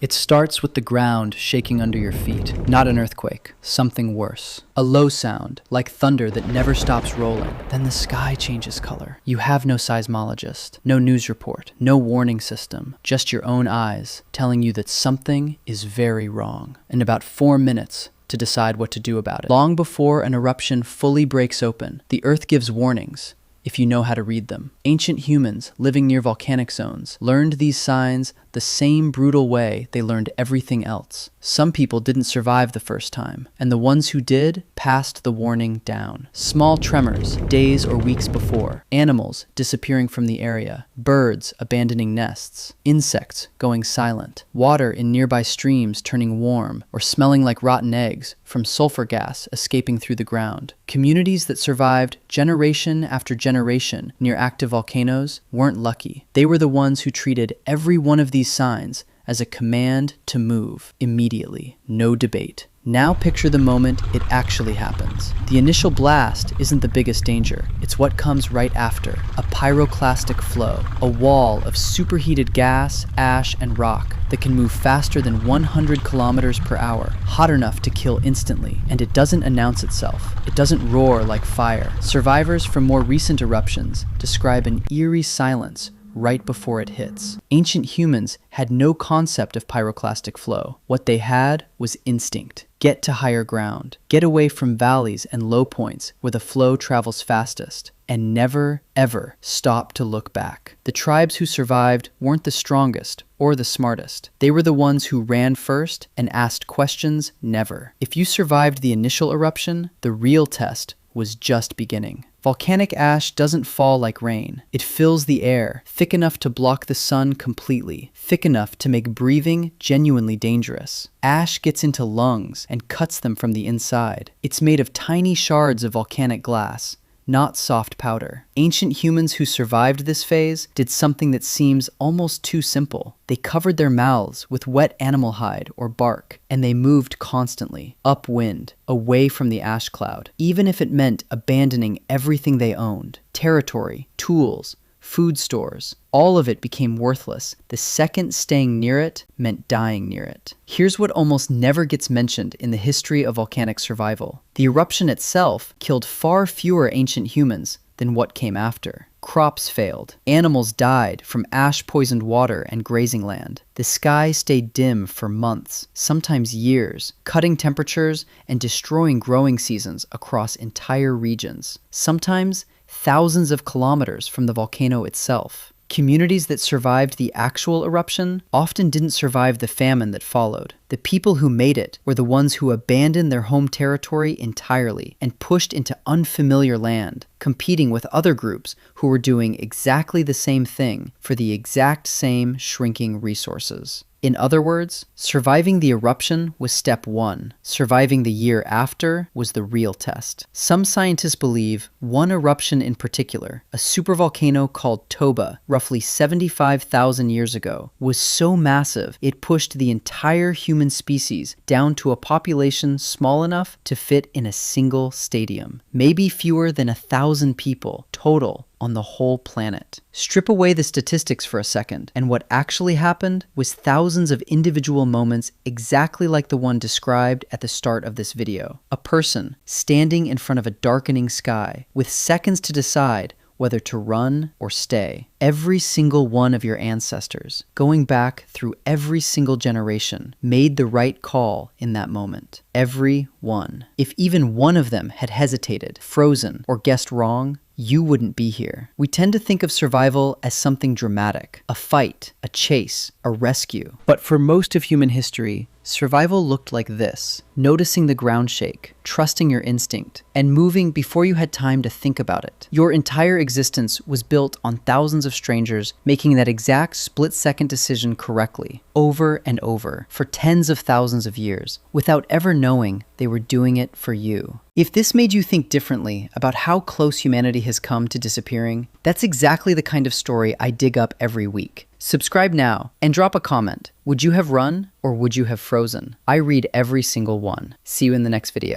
It starts with the ground shaking under your feet. Not an earthquake, something worse. A low sound, like thunder that never stops rolling. Then the sky changes color. You have no seismologist, no news report, no warning system, just your own eyes telling you that something is very wrong. In about 4 minutes to decide what to do about it. Long before an eruption fully breaks open, the earth gives warnings, if you know how to read them. Ancient humans living near volcanic zones learned these signs the same brutal way they learned everything else. Some people didn't survive the first time, and the ones who did passed the warning down. Small tremors days or weeks before, animals disappearing from the area, birds abandoning nests, insects going silent, water in nearby streams turning warm or smelling like rotten eggs from sulfur gas escaping through the ground. Communities that survived generation after generation near active volcanoes weren't lucky. They were the ones who treated every one of these signs as a command to move immediately. No debate. Now picture the moment it actually happens. The initial blast isn't the biggest danger. It's what comes right after. A pyroclastic flow, a wall of superheated gas, ash, and rock that can move faster than 100 kilometers per hour, hot enough to kill instantly, and it doesn't announce itself. It doesn't roar like fire. Survivors from more recent eruptions describe an eerie silence right before it hits. Ancient humans had no concept of pyroclastic flow. What they had was instinct. Get to higher ground. Get away from valleys and low points where the flow travels fastest. And never, ever stop to look back. The tribes who survived weren't the strongest or the smartest. They were the ones who ran first and asked questions never. If you survived the initial eruption, the real test was just beginning. Volcanic ash doesn't fall like rain. It fills the air, thick enough to block the sun completely, thick enough to make breathing genuinely dangerous. Ash gets into lungs and cuts them from the inside. It's made of tiny shards of volcanic glass, not soft powder. Ancient humans who survived this phase did something that seems almost too simple. They covered their mouths with wet animal hide or bark, and they moved constantly, upwind, away from the ash cloud, even if it meant abandoning everything they owned. Territory, tools, food stores, all of it became worthless. The second staying near it meant dying near it. Here's what almost never gets mentioned in the history of volcanic survival. The eruption itself killed far fewer ancient humans than what came after. Crops failed. Animals died from ash-poisoned water and grazing land. The sky stayed dim for months, sometimes years, cutting temperatures and destroying growing seasons across entire regions. Sometimes thousands of kilometers from the volcano itself. Communities that survived the actual eruption often didn't survive the famine that followed. The people who made it were the ones who abandoned their home territory entirely and pushed into unfamiliar land, competing with other groups who were doing exactly the same thing for the exact same shrinking resources. In other words, surviving the eruption was step one. Surviving the year after was the real test. Some scientists believe one eruption in particular, a supervolcano called Toba, roughly 75,000 years ago, was so massive it pushed the entire human species down to a population small enough to fit in a single stadium. Maybe fewer than 1,000 people total on the whole planet. Strip away the statistics for a second, and what actually happened was thousands of individual moments exactly like the one described at the start of this video. A person standing in front of a darkening sky, with seconds to decide whether to run or stay. Every single one of your ancestors, going back through every single generation, made the right call in that moment. Every one. If even one of them had hesitated, frozen, or guessed wrong, you wouldn't be here. We tend to think of survival as something dramatic, a fight, a chase, a rescue. But for most of human history, survival looked like this: noticing the ground shake, trusting your instinct, and moving before you had time to think about it. Your entire existence was built on thousands of strangers making that exact split-second decision correctly, over and over, for tens of thousands of years, without ever knowing they were doing it for you. If this made you think differently about how close humanity has come to disappearing, that's exactly the kind of story I dig up every week. Subscribe now and drop a comment. Would you have run or would you have frozen? I read every single one. See you in the next video.